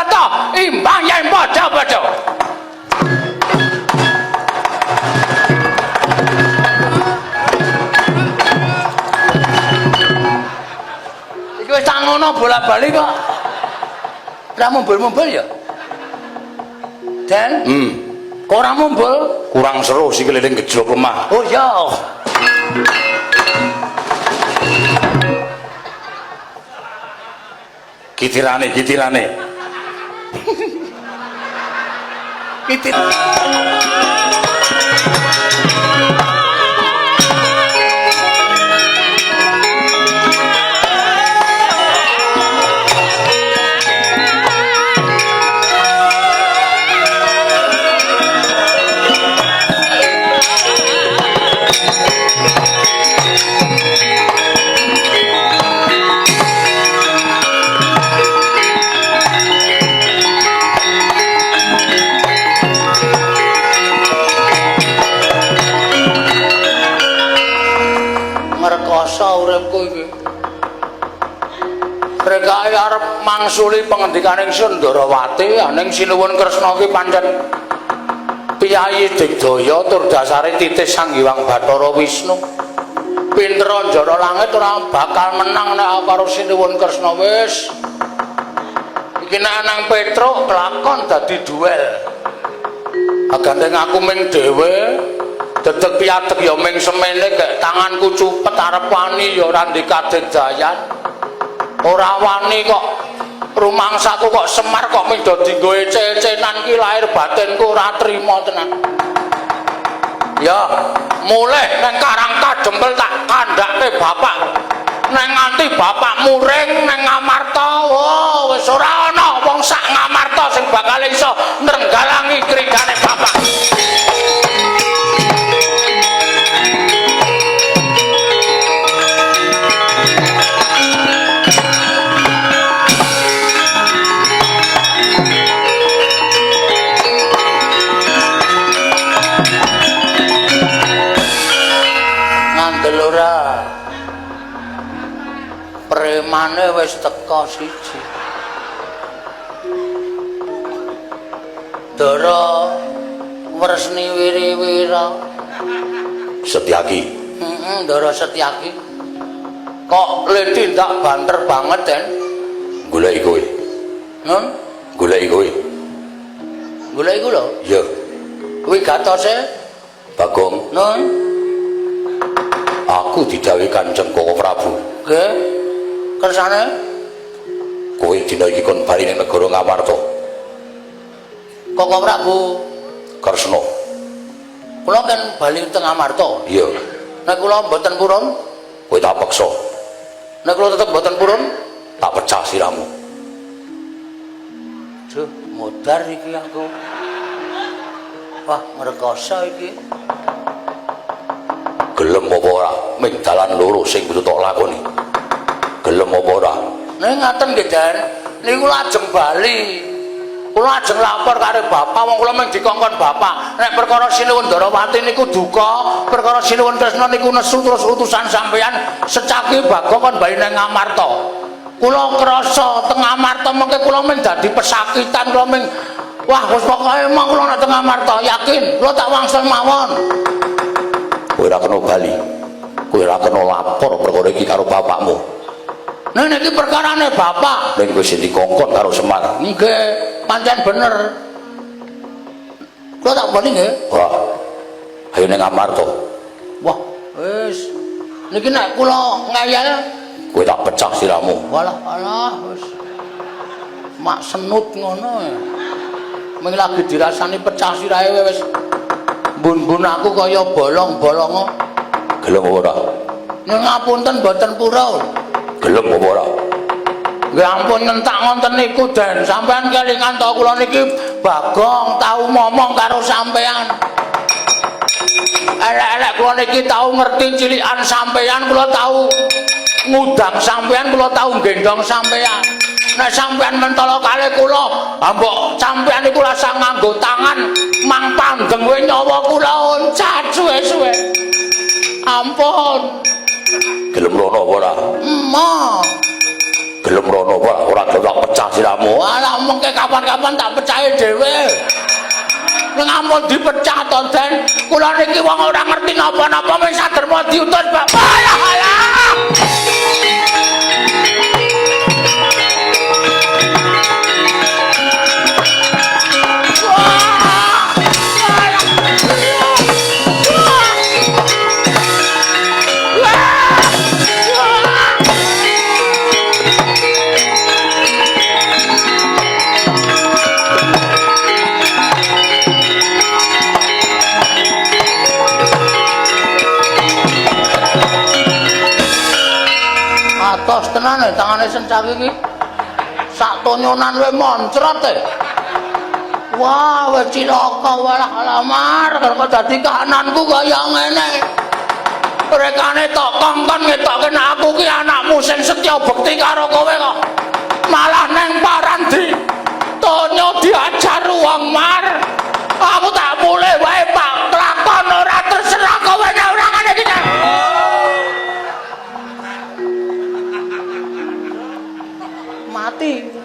to imbang yen padha-padha. Iki wis tak ngono bolak-balik kok. Ora mumbul-mumbul ya? Dan? Kok ora mumbul? Kurang seru sih keliling gejlok lemah. Oh ya. Kitirane. Kitir. Uripku iki rekae arep mangsuli pengendikaning Sundharawati ning Sinuwun Kresna ki pancen piyayi digdaya tur dasare titis Sang Hyang Bathara Wisnu pinter njara langit ora bakal menang nek karo Sinuwun Kresna wis iki nek nang Petruk kelakon dadi duel agandeng aku ming dhewe dedeg piatek ya ming semene gek tanganku cupet arep wani ya ora ndek kadedayan ora wani kok rumangsaku kok Semar kok ming do dienggo ece-ecenan ki lahir batinku ora trima tenan ya mulih nang Karang Kadempel tak kandhake bapak nang nganti bapak muring nang Ngamarta oh wis ora ana wong sak Ngamarta sing bakal iso nrenggalangi krigane bapak. Premane wis teka siji. Dara Wresni Wiriwira. Setyaki. Dara Setyaki. Kok le tindak banter banget, Den? Goleki kowe. Nun? Goleki kowe. Goleki ku lho? Iya. Kuwi gatose? Bagong. Nun? Aku didhawuhi Kanjeng Koko Prabu. Nggih. Kersane? Kowe dina iki kon bali ning negara Ngamarta. Koko Prabu Kresna. kula kan bali teng Ngamarta. Iya. Nek kula mboten purun, Kowe tak peksa. nek kula tetep mboten purun, Tak pecah siramu. duh, modar iki aku. Wah, ngrekoso iki. Gelem apa ora ming dalan loro sing kudu tok lakoni. Gelem apa ora? Nek ngaten nggih, Dan. Niku lajeng bali. Kula ajeng lapor karo bapak, wong kula mung dikongkon bapak. Nek perkara Sinuwun Darawati niku duka, perkara Sinuwun Kresna niku nesu terus utusan sampeyan secaki Bagong kon bali nang Ngamarta. Kula krasa teng Ngamarta mengke kula mung dadi pesakitan, kula mung wah wis pokoke emang kula nek teng Ngamarta yakin kula tak wangsul mawon. Kowe ora kena bali. Kowe ora kena lapor perkara iki karo bapakmu. Nah niki perkarane bapak. Ning kowe sing dikongkon karo Semar. Nggih, pancen bener. Kula tak bali nggih. Wah. Ayo ning Ngamarta. Wah, wis. Niki nek kula ngeyel, Kowe tak pecah siramu. walah wis. Mak senut ngono ya. Ming lagi dirasani pecah sirahe wis. Mbun-mbun aku kaya bolong-bolongo. Gelem apa ora? Nyuwun ngapunten boten pura. Gelem apa ora? Nggih ampun ngentak ngonten niku, Den. Sampeyan kelingan to kula niki Bagong tau ngomong karo sampeyan. Elek-elek kula niki tau ngerti cilikan sampeyan, kula tau ngudang sampeyan, kula tau gendong sampeyan. Nek sampeyan mentolo kalih kula, mbok sampeyan niku rasa nganggo tangan mang panggeng we nyawa kula oncat suwe-suwe. Ampun. Gelem rono apa ora? Emah. gelem rono ora gelem tak pecah siramu. Alah mengke kapan-kapan tak pecahi dhewe. Ning ampun dipecah to, Den. Kula niki wong ora ngerti napa-napa wis saderma diutus, Pak. Alah alah. Atos tenan tangane sencak iki. Sak tonyonan wae moncrot e. Wah, wis cilaka walah alamar kok dadi kahananku kaya ngene. Rekane tok kongkon ngetokke nek aku ki anakmu sing setya bekti karo kowe kok. Malah neng parandi tonyo diajar wong mar. Aku tak boleh wae Pak, kelakon ora terserah kowe nek ora ngene iki.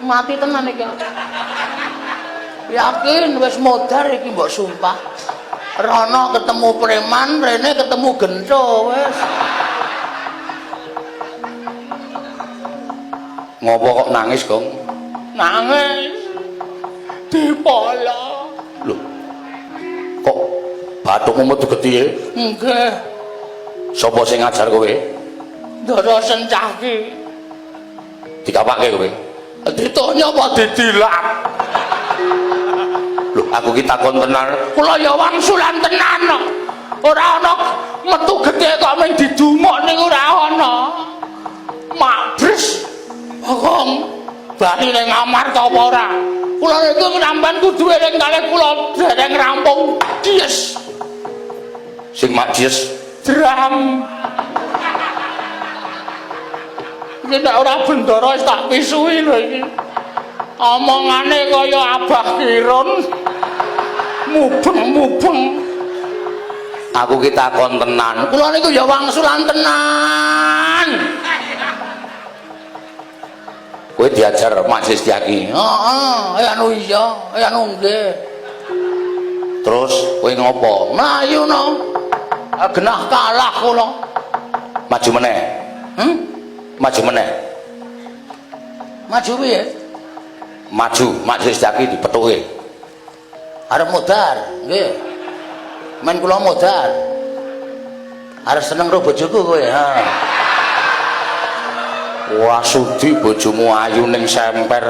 Mati tenan iki. Yakin wis modar iki mbok sumpah. Rono ketemu preman, rene ketemu gento wis. Ngopo kok nangis, Gong? Nangis. Dipolo. Lho. Kok bathukmu metu getihe? Nggih. Sapa sing ngajar kowe? Ndara sencaki. Dikapake kowe. Ditanya apa didilak? Lho, aku ki takon tenan. Kula ya wangsulan tenan kok. Ora ana metu gedhe kok mung didumuk ning ora ana. Mabres. Wong bali ning kamar ta apa ora? Kula niku ngramban kudu eling kalih kula dereng rampung dies. Sing mak dies Dram. Iki nek ora bendara wis tak pisui lho iki. Omongane kaya Abah Kirun. Mubeng-mubeng. aku ki takon tenan. Kula niku ya wangsulan tenan. Kowe diajar Mak Sistiaki. Heeh, anu iya, anu nggih. Terus kowe ngopo? Mlayu no. Genah kalah kula. Maju meneh. Maju meneh. Maju piye? Maju, Mak Sistiaki dipethuke. Arep modar, nggih. Men kula modar. Arep seneng karo bojoku kowe, ha. Wah, sudi bojomu ayu ning semper.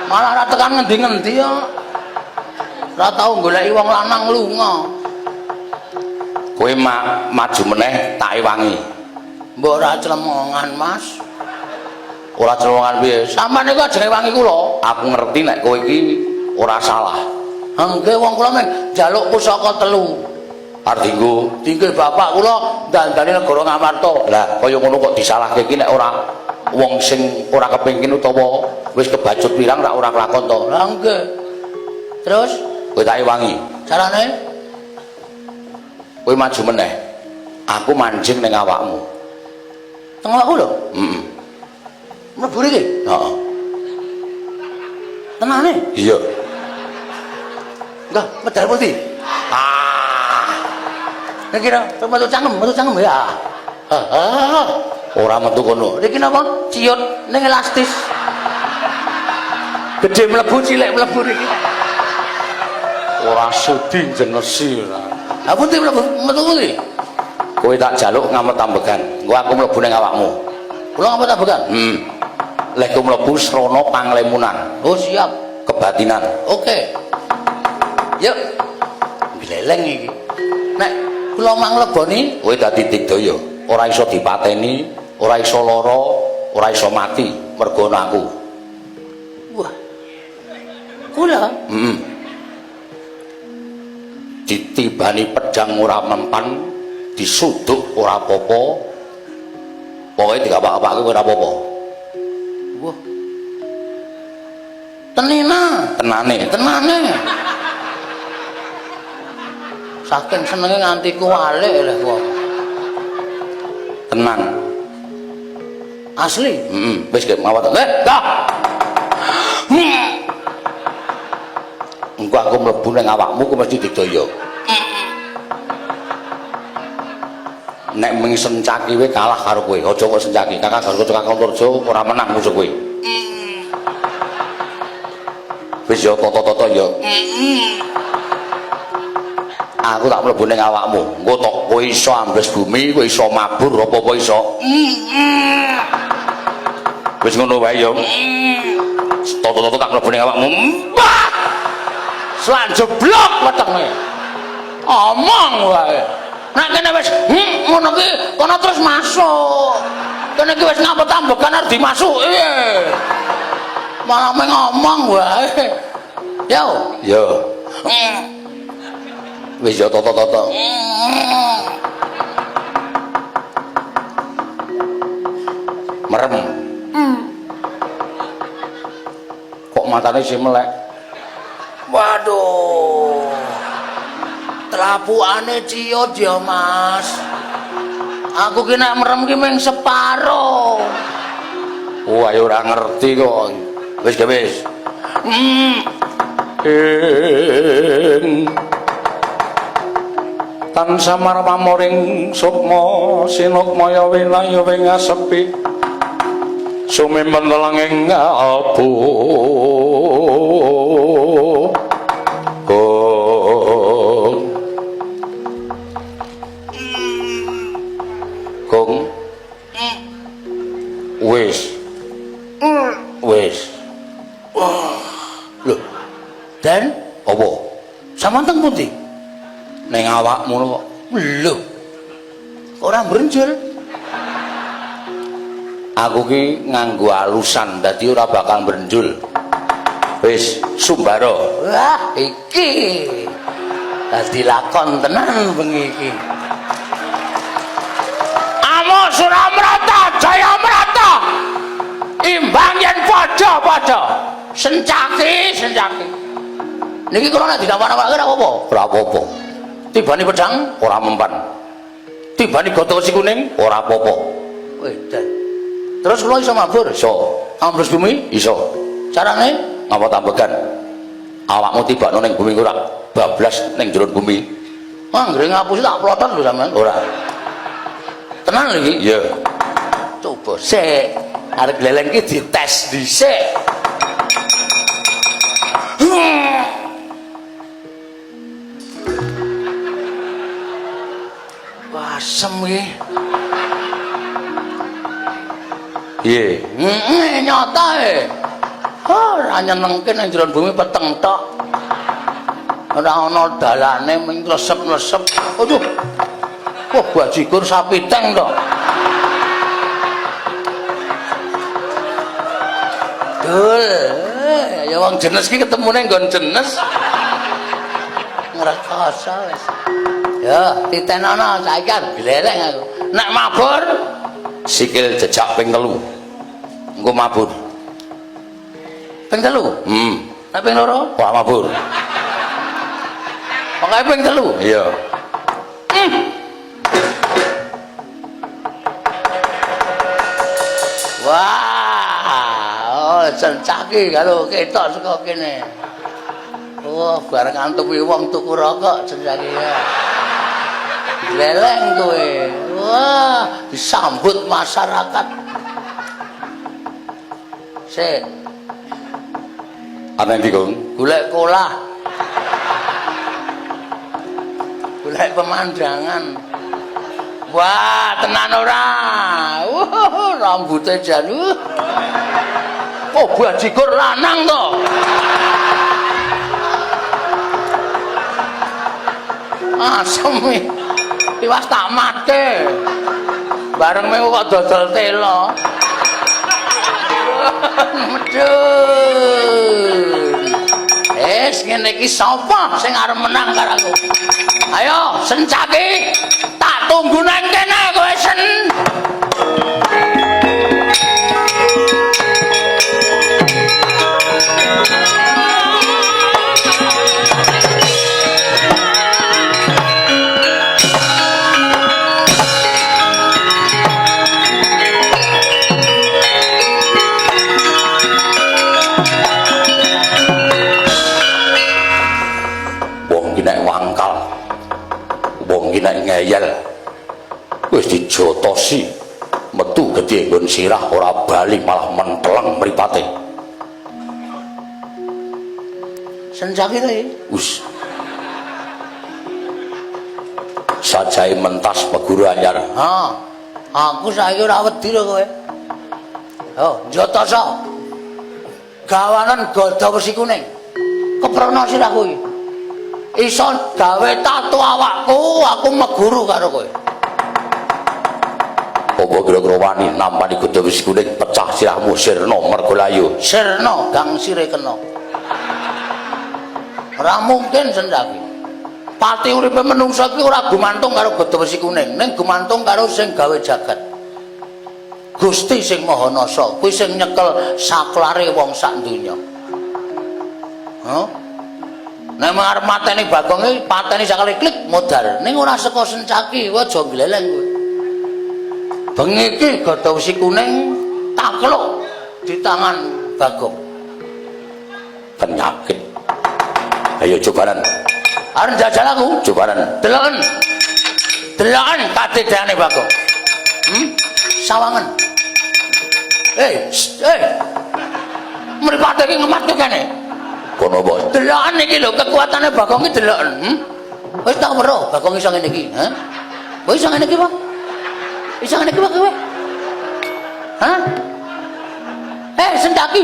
Malah ora tekan ngendi-ngendi ya. Ora tau goleki wong lanang lunga. Kowe maju meneh tak ewangi. Mbok ora clemongan, Mas. Ora celongan piye? Sampeyan niku aja ngewangi kula. Aku ngerti nek kowe iki ora salah. Nggih wong kula men njaluk pusaka 3. Arep Dinggo bapak kula dandani negara Ngamarta. lah kaya ngono kok disalahke iki nek ora wong sing ora kepengin utawa wis kebacut pirang ora kelakon to. Lah nggih. Terus Kowe tak ewangi. carane Kowe maju meneh. Aku manjing ning awakmu. teng awakku lho. Heeh. Mlebu iki. Heeh. Tenane. Iya. Enggak, medal putih. Nek kira metu cangkem ya. Ora metu kono. Iki napa? Ciut ning elastis. Gede mlebu cilik mlebu iki. Ora sudi jenesi ora. Ha pundi mlebu metu kuwi? Kowe tak jaluk ngamet ambegan. Engko aku mlebu ning awakmu. Kula ngapa tabekan? Lek kowe mlebu srana panglemunan, Oh siap. kebatinan. Oke. Yuk. Bileleng iki. Nek kula mangleboni Kowe dadi digdaya, ora iso dipateni, ora iso lara, ora iso mati mergo ana aku. wah. Kula Ditibani pedang ora mempan, disuduk ora apa-apa. Pokoke dikapa-kapake ora apa-apa. wah. Tenane. Saking senenge nganti kuwalik lho kok. Tenan. Asli? Wis ge mawat. Dah. Engko aku mlebu ning awakmu ku mesti didaya. Nek mung sencaki kowe kalah karo kowe. Aja kok sencaki. Kakak karo Kakang Turjo ora menang musuh kowe. Wis yo toto-toto yo. Aku tak mlebu ning awakmu. Engko tok kowe iso ambles bumi, kowe iso mabur apa-apa iso. Wis ngono wae yo. Toto-toto tak mlebu ning awakmu. Mbah! Selan jeblok wetenge. Omong wae. Nek kene wis ngono ki kono terus masuk. Kene ki wis ngambet-ambekan arep dimasuki. Malah ngomong wae. Yo. Yo. Wis yo toto-toto. Merem. Kok matane sih melek? Waduh. Telapukane ciut ya, Mas. Aku ki nek merem ki mung separo. Oh, ayo ora ngerti kok. Wis ge wis. Tan samar pamoring sukma sinukmaya winaya wing asepi sumimen langing abu Kong wis lho Dan apa samanteng pundi? ning awakmu kok Lho. Ora mbrenjol. aku ki nganggo alusan dadi ora bakal mbrenjul wis sumbara Wah, iki dadi lakon tenan bengi iki. Amo Suramrata, Jayamrata. Imbang yen padha-padha. Sencaki. Niki kula nek didhawane-wane ora apa-apa. ora apa-apa Tibani pedang ora mempan tibani gotong si kuning ora apa-apa wedan. Terus kula iso mabur iso ambles bumi iso carane ngapa tambekan awakmu tibakno ning bumi ora bablas ning jero bumi anggere ngapusi tak plotot lho sampean ora tenan lho iki iya coba sik arek gleleng iki dites dhisik wah asem iki piye nyata ora nyenengke nang jero bumi peteng tok. Ora ana dalane ming resep-resep. Aduh. Wah, bajigur sapi teng to. Dul. Ya wong jenes ki ketemune nggon jenes. Ngrekoso wis. Ya, titenono saiki gleleng aku. Nek mabur sikil jejak ping 3 engko mabur ping 3. Nek ping 2 ora mabur pokoke ping 3. iya Wah, sencaki karo ketok saka kene. Wah, bareng antupi wong tuku rokok sencaki ya. Gleleng kowe. Wah, disambut masyarakat. Sik, ana ndi Kong golek kolah. Golek pemandangan. Wah, tenan ora. Rambutnya jan. Oh, bajigur lanang to. Asem iki. Iwas tak mate. Bareng mengo kok dodol telo. Medun. Ngene iki sapa sing arep menang karo aku? Ayo, sencaki. Tak tunggu nang kene kowe sen. iki nek ngeyel wis dijotosi metu gedhe nggon sirah ora bali malah menteleng mripate. Senjaki to iki. Us. Sajae mentas meguru anyar. Ha. Aku saiki ora wedi lho kowe. Oh, jotoso. Gawanan gada wesi kuning. Keprono sirahku iki. Iso gawe tato awakku, aku meguru karo kowe. Apa kira-kira wani nampani gada wesi kuning pecah sirahmu sirna mergo layu. Sirna gang sire kena. Ora mungkin Sendaki. Pati uripe menungsa iki ora gumantung karo gada wesi kuning, ning gumantung karo sing gawe jagat. Gusti sing Maha Nasa, kuwi sing nyekel saklare wong sak donya. Hah? Nek arep mateni Bagong iki pateni sakale klik modal. Ning ora saka Sencaki, aja gleleng kowe. Bengi iki gada wesi kuning takluk di tangan Bagong. Penyakit. Ayo cobaran. Arep jajal aku. Cobaran. Deloken. Deloken katedane Bagong. Sawangen. Mripate iki ngematke kene. Kono bos. Deloken iki lho kekuatane Bagong iki deloken. Wis tak weruh Bagong iso ngene iki, ha? Kowe iso ngene iki, Pak? Iso ngene iki, Pak kowe? Hah? Sendaki.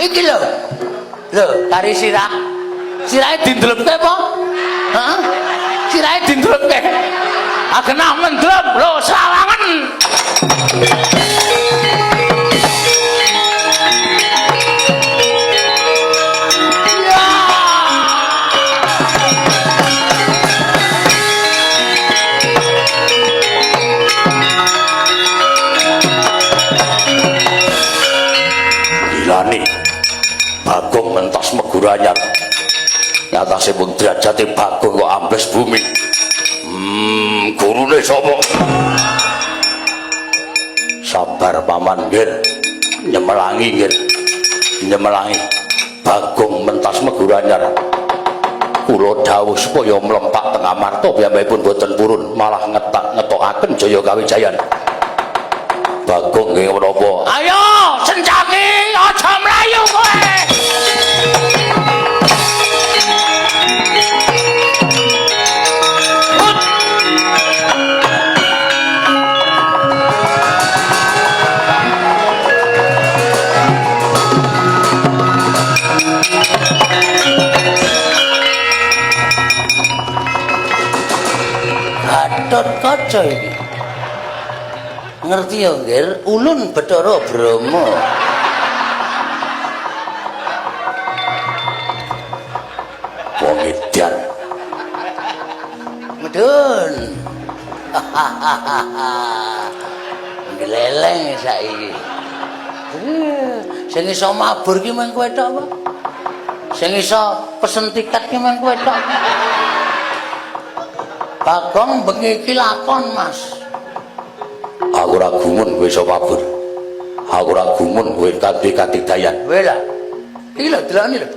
Iki lho. Lho, kari sirah. Sirahe dindelepke apa? Hah? Sirahe dindelepke. Agena mendrep lho sawangen. Gilane Bagong mentas meguru anyar. Nyatase mung derajate Bagong kok ambes bumi. Gurune sapa? Sabar paman nggih. Nyemelangi nggih. Nyemelangi. Bagong mentas meguru anyar. Kula dawuh supaya mlempak teng Amarta piyambakipun boten purun, malah ngetokaken jaya kawijayan. Bagong nggih menapa? Ayo, Sencaki, aja mlayu kowe. Gatot Kaca iki. Ngerti ya, Nggir? Ulun Bathara Brama. Wong edan. Medun. Gleleng saiki. Sing iso mabur ki mung kowe tok apa? Sing iso pesen tiket ki mung kowe tok. Bagong bengi iki lakon, Mas. Aku ora gumun kowe iso mabur. Aku ora gumun kowe kabeh katidayan. Kowe lah. Iki lho delokane lho.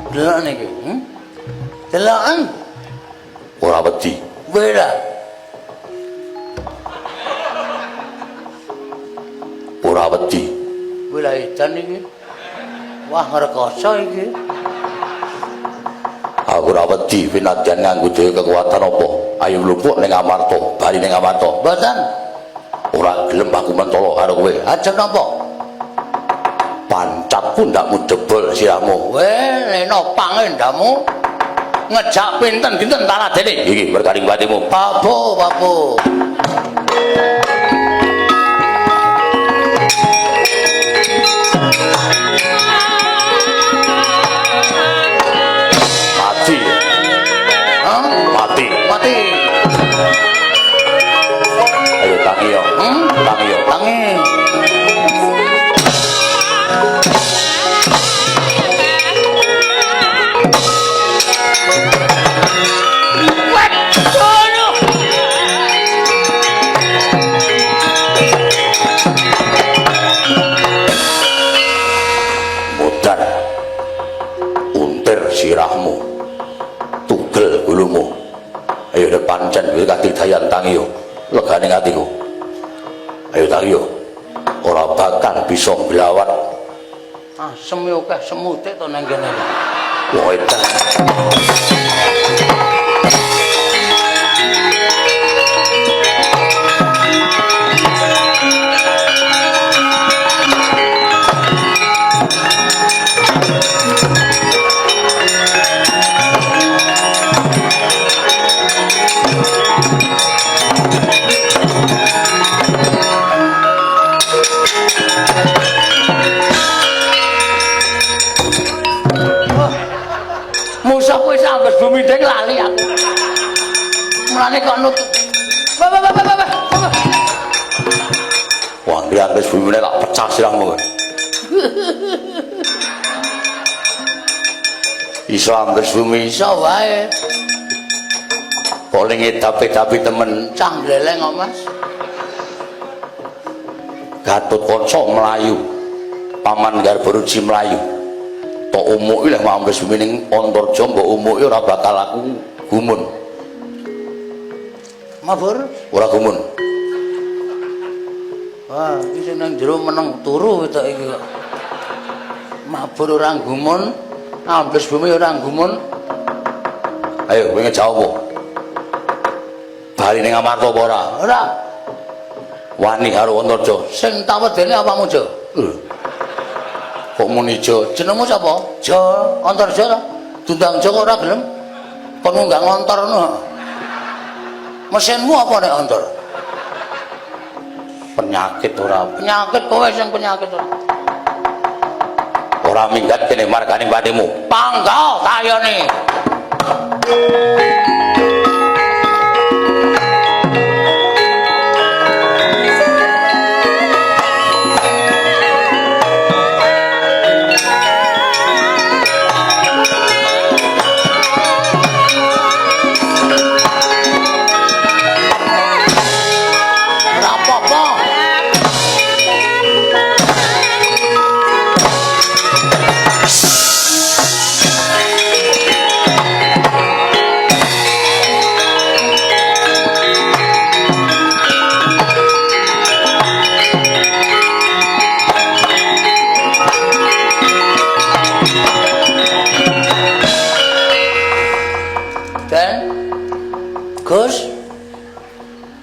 Delokane iki. Delokan. Ora wedi. Kowe lah. Ora wedi. Kowe lah edan iki. Wah ngrekoso iki. Aku ora wedi pinadyan nganggo dhewe kekuatan apa. Ayo mlumpuk ning Amarta, bali ning Amarta. Mboten. Ora gelem aku mentolo karo kowe. Ajeng napa? Pancap pundakmu jebol sirahmu. Leno pangendamu ngejak pinten dinten taladene. Iki berkaring batimu. Papo, papo. Mati. Hah? Mati. Mati. Ayo tangi yo. Tangi yo. Tangi. ning atiku. Ayo tak yo. Ora bakal bisa blawat. Ah, semi akeh semute to nang kene. Wah, edan. Musuh kowe sampe bumi deng lali aku. Mulane kok nutup. Bah. Wah, dia habis bumine tak pecah sirahmu. Iso ambes bumi Iso wae. paling tapi temen Cang gleleng kok, Mas. Gatot Kaca melayu. Paman Garbaruji melayu. Tok umuki lek mau ambes bumi ning Antarja mbok umuki ora bakal aku gumun. Mabur. Ora gumun. Wah, iki nang jero meneng turu to iki kok. Mabur ora gumun, ambes bumi ora gumun. Ayo kowe ngejawab apa? Bali ning Amarta apa ora? Ora. Wani karo Antarja. Sing tak wedene apamu, Jo? Kok muni Jo? Jenengmu sapa? Jo Antarja to. Dundang Joko ora gelem. Kon munggah ngontorno. Mesinmu apa nek ontor? Penyakit ora. Penyakit kowe sing penyakit ora. Ora minggat kene margane pademu. Pangga tayone.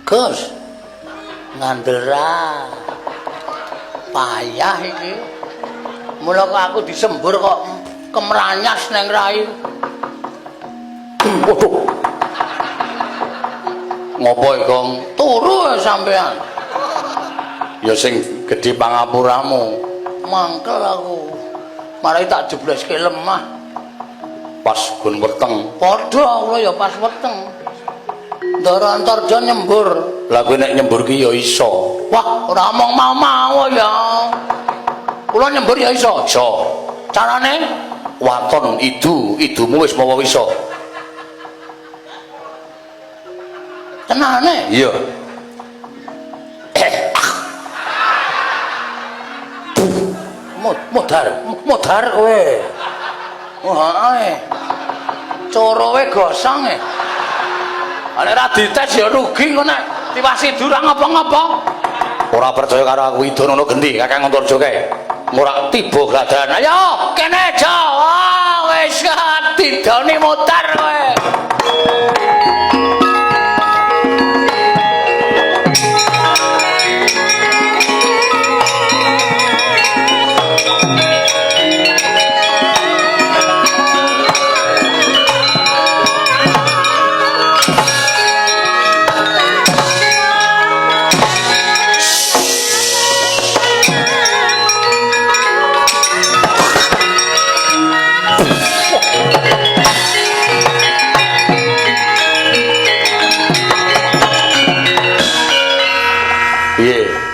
Gus ngandera payah iki mula kok aku disembur kok kemranyas neng rai. Waduh. Ngopo ikong Turu sampean. ya sing gedhe pangapuramu. Mangkel aku. Marai tak jebleske lemah. Pas gun weteng. Padha kula ya pas weteng. Ndara Antarja nyembur. Lah kowe nek nyembur ki ya iso. Wah, ora omong mau ya. Kula nyembur ya iso. Iso. Carane Waton idumu wis mawa iso. tenane. Iya. Modar kowe. Heeh. Corowe gosong e. Nek ra dites ya rugi kok nek tiwasi durang apa-apa. Ora percaya karo aku idon ono gendi Kakang Antarja kae. Ora tiba gladan. Ayo kene Jawa wis didoni modar kowe.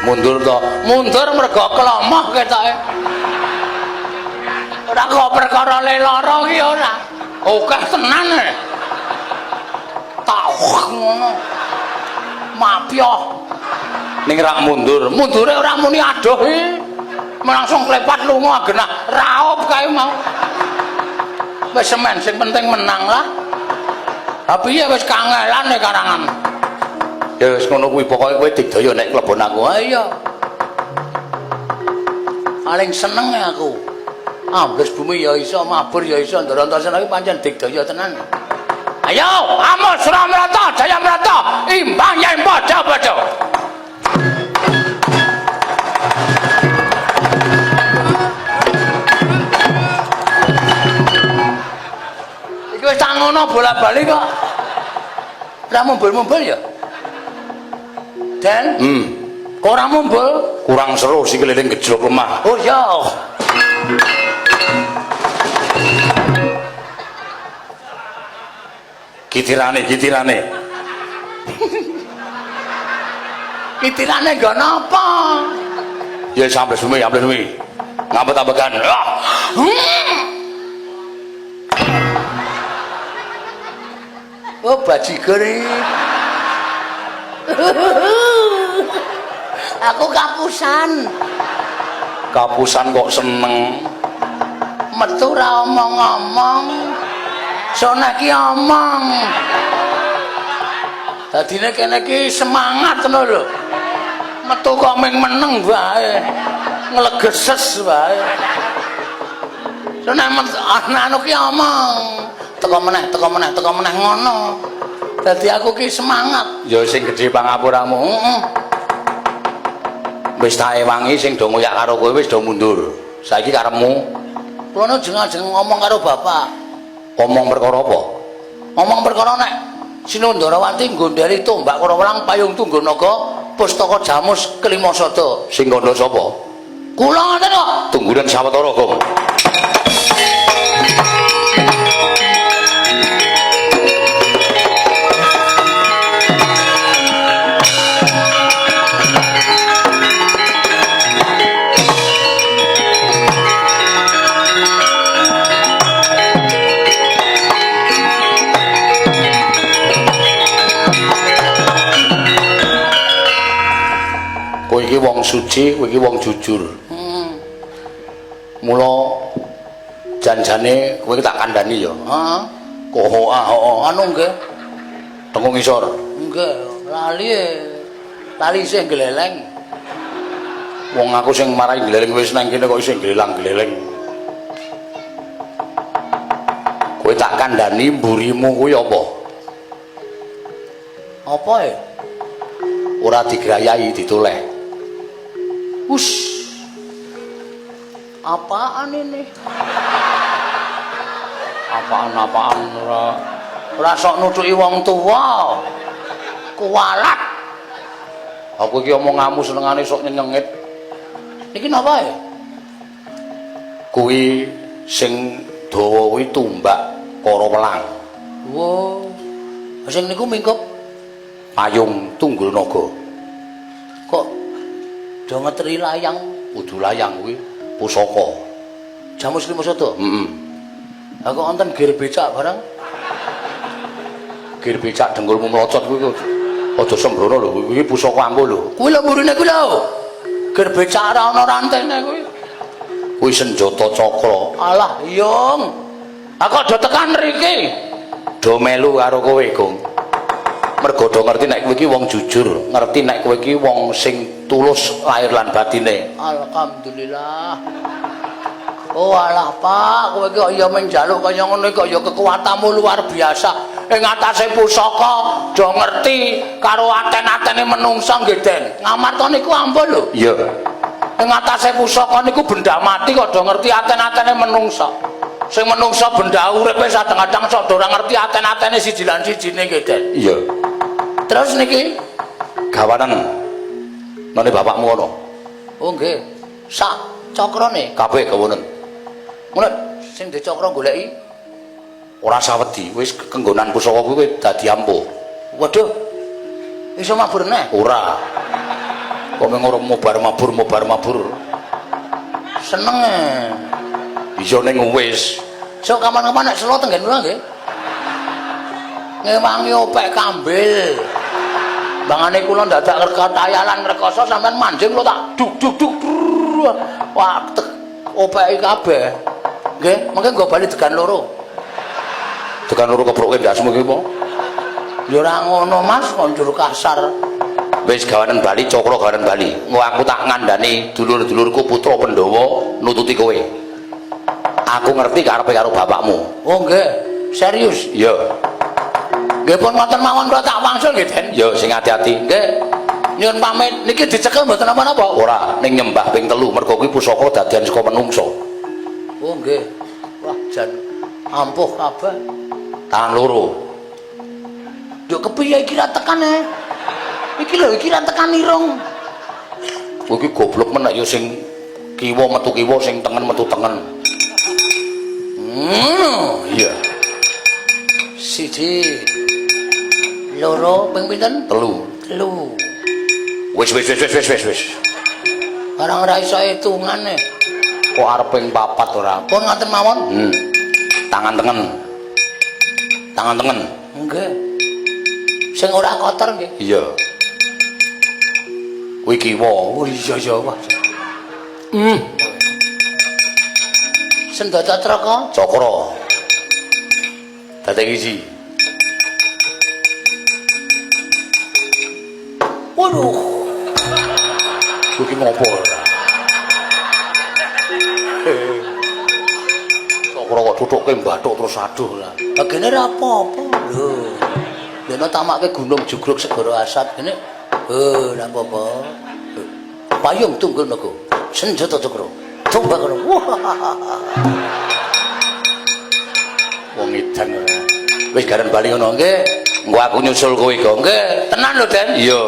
Mundur to. Mundur mergo kelomoh ketoke. Ora kok perkara lara iki ora. Akeh tenan e. Tak ngono. Mapyo. Ning rak mundur. Mundure ora muni adoh iki. Langsung klepat lunga genah raup kae mau. Wis semen sing penting menang lah. Tapi ya wis kangelan e karangan. Ya wis ngono kuwi pokoke kowe digdaya nek klebon aku. Ayo. Paling seneng aku. Ambles bumi ya iso, mabur ya iso, Ndarantasena iki pancen digdaya tenan. Ayo, Amos Suramrata, Jayamrata, imbang yen padha-padha. Iki wis tak ngono bolak-balik kok. Ora mumbul-mumbul ya? Dan kok ora mumbul? Kurang seru sing keliling gejlok lemah. Oh ya. Kitirane. Kitirane nggo napa? Ya sampai sumi. Ngambet-ambekan. Oh bajigur iki. Aku kapusan. Kapusan kok seneng. Metu ra omong-omong. Sone ki omong. Dadine kene ki semangat ngono lho. Metu kok ming meneng wae. Nglegeses wae. Sone anu ki omong. Teko meneh ngono. Dadi aku ki semangat. Ya sing gedhe pangapuramu. Wis tak ewangi sing do ngoyak karo kowe wis do mundur. Saiki karepmu. Kulo jeneng ngomong karo bapak. Omong perkara apa? Ngomong perkara nek Sinundarawati nggondheli tombak Karawelang payung Tungganaga pustaka Jamus Klimasada. Sing kandha sapa? Kula ngoten kok. Tungguran sawetara, Gong. Kowe iki wong suci, kowe iki wong jujur. Mula janjane kowe tak kandhani ya. Heeh. Koho Anu nggih. tengok ngisor. Nggih, lali sing gleleng. Wong aku sing marai gleleng wis nang kene kok isih glelang-gleleng. Kowe tak kandhani mburimu kuwi apa? Apa ya? Ora digrayai ditoleh. Apaan ini? Apaan Ora sok nutuki wong tuwa. Kuwalat. Aku iki omonganmu senengane sok nyenyengit. Niki napa ya? Kuwi sing dawa kuwi tumbak Karawelang. Wo. Sing niku mingkup Payung Tunggulnaga. kok do ngeteri layang Kudu layang kuwi pusaka. Jamus Klimasada. Heeh. Lah kok wonten gir becak barang? Gir becak dengkulmu mlocot kuwi kok aja sembrono lho, kuwi pusaka ampuh lho. Kuwi lho mburine kuwi lho. Gir becak ora ana rantene kuwi. Kuwi senjata cakra. Alah, Yung. Aku do tekan mriki. Do melu karo kowe, Gong. Mergo do ngerti nek kowe iki wong jujur, ngerti nek kowe iki wong sing tulus lahir lan batine. Alhamdulillah. Oh alah Pak, kowe iki ya menjaluk kaya ngono kok ya kekuatanmu luar biasa. Ing atase pusaka do ngerti karo aten-atene menungsa nggih, Den. Ngamarta niku ampun lho. Iya. Ing atase pusaka niku benda mati kok do ngerti aten-atene menungsa. Sing menungsa benda uripe kadang-kadang sok do ora ngerti aten-atene siji lan sijine nggih, Den. Iya. Terus niki Gawanan nane bapakmu ngono. oh nggih, sak cakrane. Kabeh gawanan. Ngono sing dicakra goleki. Ora sawedi, wis kenggonan pusaka kuwi dadi ampuh. Waduh. Iso mabur neh. Ora. Kok mengoro mobar mabur. Seneng. Bisa ning wis. So kapan-kapan nek selo tenggen kula nggih. Ngewangi opek kambil. Bangane kula dadak katayalan rekoso sampean manjing kula tak duk. Wah, opeki kabeh. Nggih, mengke nggo bali degan loro. Tekan loro keproke ndasmu iki apa? Ya ora ngono Mas, konjur kasar. Wis gawanen Bali, Cokro gawanen Bali. Engko aku tak ngandani dulur-dulurku putra Pandhawa nututi kowe. Aku ngerti karepe karo bapakmu. Oh nggih, serius. Iya. Nggih pun ngoten mawon kula tak wangsul nggih, Den. Ya sing ati-ati. Nggih. Nyuwun pamit. Niki dicekel mboten napa-napa. Ora, ning nyembah ping 3 mergo kuwi pusaka dadian saka menungso. Oh nggih. Wah, jan ampuh kabeh. Tangan loro. Yo kepiye iki ra tekan e? Iki lho iki ra tekan irung. Kowe iki goblok men ya sing kiwa metu kiwa, sing tengen metu tengen. Iya. Siji. Loro ping pinten? 3. Telu. Wis. Orang ora iso hitungan e. Kok arep ping 4 ora? Pun ngoten mawon. Tangan tengen. Tangan tengen. Nggih. Sing ora kotor nggih. Iya. Kuwi kiwa. Oh iya wah. Sendata traka. Cokro. Dadi isi. Waduh. Kuwi ngopo? Cokro kok tutuke bathuk terus aduh lah. Lah kene ra apa-apa lho. Dene tamake gunung jugruk segara asat kene. Ora apa-apa. Payung tunggul nego. Senjata cokro. Coba karo. Wong edan ora. Wis garan bali ngono nggih. Engko aku nyusul kowe kok nggih. Tenan lho, Den. Iya.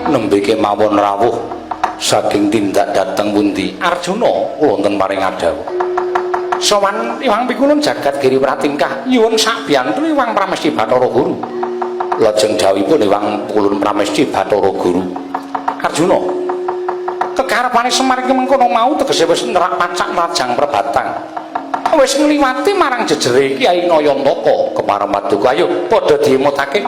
Nembike mawon rawuh saking tindak dateng pundi Arjuna wonten paring adhawuh. Sowan Iwang Pikulun jagat Giri Pratingkah nyuwun sak biyantu Iwang Pramesti Bathara Guru. Lajeng dawuhipun Iwang Pikulun Pramesti Bathara Guru. Arjuna, kekarepane Semar iki mengkono mau tegese wis nerak pacak rajang perbatang. Wis ngliwati marang jejere Kyai Nayantaka kepareng Paduka. Ayo padha diemutake.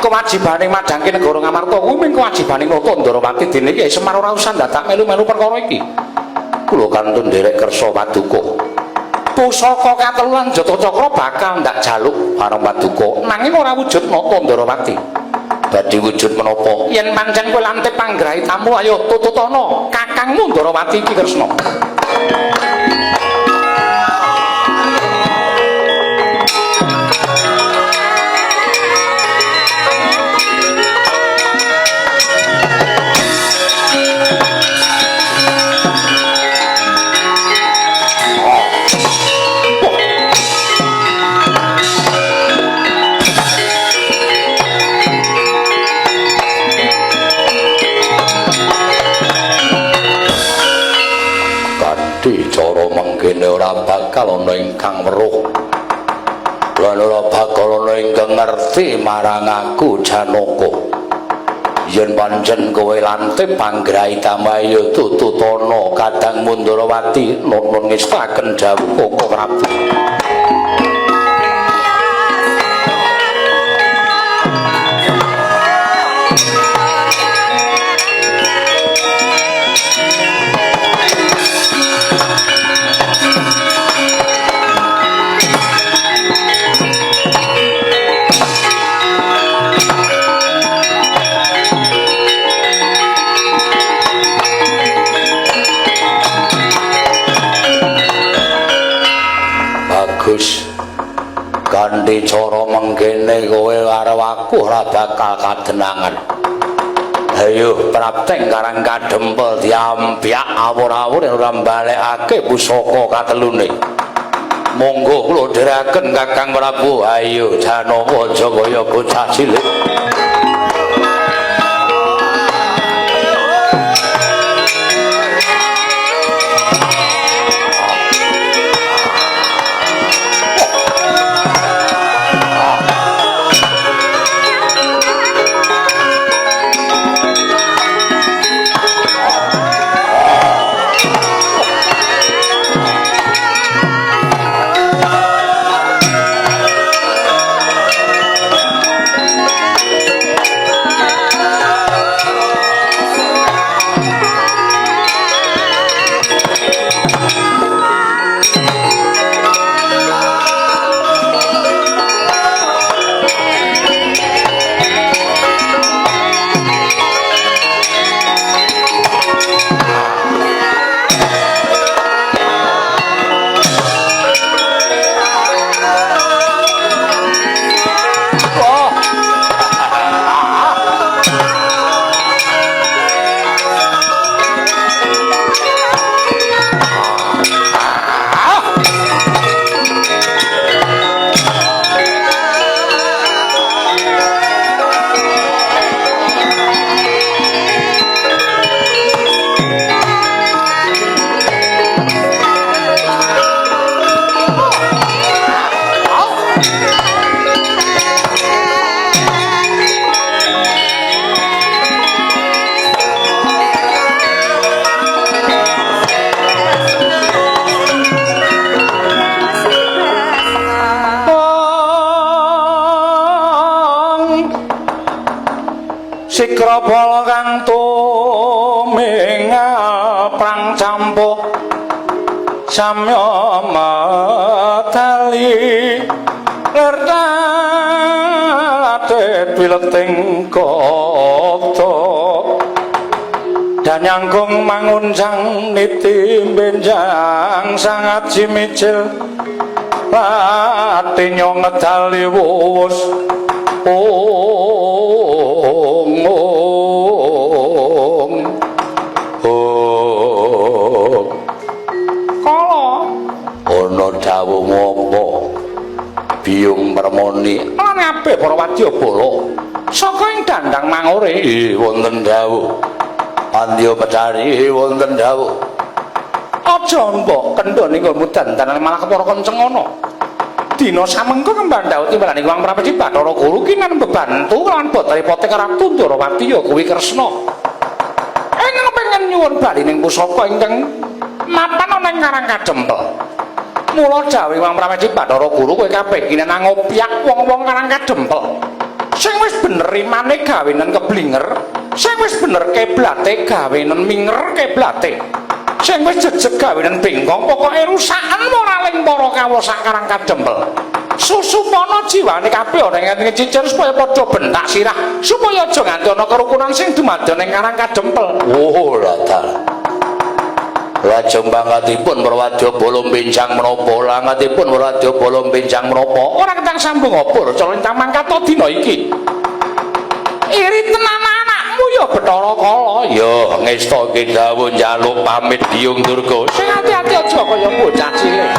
Kewajibane madhangke negara Ngamarta kuwi mung kewajibane Nata Ndarawati dene Kyai Semar ora usah dadak melu-melu perkara iki. Kula kantun nderek kersa Paduka. Pusaka kateluan Jata Cakra bakal ndak jaluk parang Paduka nanging ora wujud Nata Ndarawati. Badhe wujud menapa? Yen pancen kowe lantip panggrahi tamu ayo tututana Kakangmu Ndarawati iki Kresna. Cara mengkene ora bakal ana ingkang weruh lan ora bakal ana ingkang ngerti marang aku Janaka. Yen pancen kowe lantip panggrahi tamayu tututana Kadang Ndarawati nuwun ngestaken dawuh Koko Prabu. Kanthi cara mengkene kowe karo aku ora bakal kadenangan. Ayo prapteng karang kadempel diambiak awur-awur ora balekake pusaka katelune. Monggo kula dherekaken Kakang Prabu. Ayo Janaka aja kaya bocah cilik. Sikra bala kang tuming prang campuh samya matali lertate pileting kota dan nyangkung mangun sang niti benjang sangat jimicil latinya ngedali wuwus ana dawuh ngapa biyung permoni lan ape para wadyabala saka ing dandang mangure wonten dawuh andya pecari wonten dawuh aja mbok kendho ning mudan dalan malah kepara kenceng ana dina samengko kembang dawuh timbalan Hyang Prabu Bathara Guru kinan bebantu lan boten-boten Ratu Ndarawati ya kuwi Kresna ing pengen nyuwun bali ning pusaka ingkang mapan ana ing Karang Kadempel. Mula dawuh Hyang Prabu Bathara Guru kowe kabeh kinenang ngopyak wong-wong Karang Kadempel. Sing wis bener imane gawenen keblinger, sing wis bener keblate gawenen minger keblate. Sing wis jejeg gawenen bengkong pokoke rusaken moraling para kawula sak Karang Kadempel. Susupana jiwane kabeh ana ing cicir supaya padha bentak sirah, supaya aja nganti ana kerukunan sing dumadyan ing Karang Kadempel. Oh, latar. Lajeng bangatipun Prawadyabala benjang menapa langatipun Prawadyabala benjang menapa ora ketang sambung apa calintang mangkata dina iki iri tenan anakmu ya Bathara Kala ya ngesta iki dawuh njaluk pamit Biyung Durga sing ati-ati aja kaya bocah cilik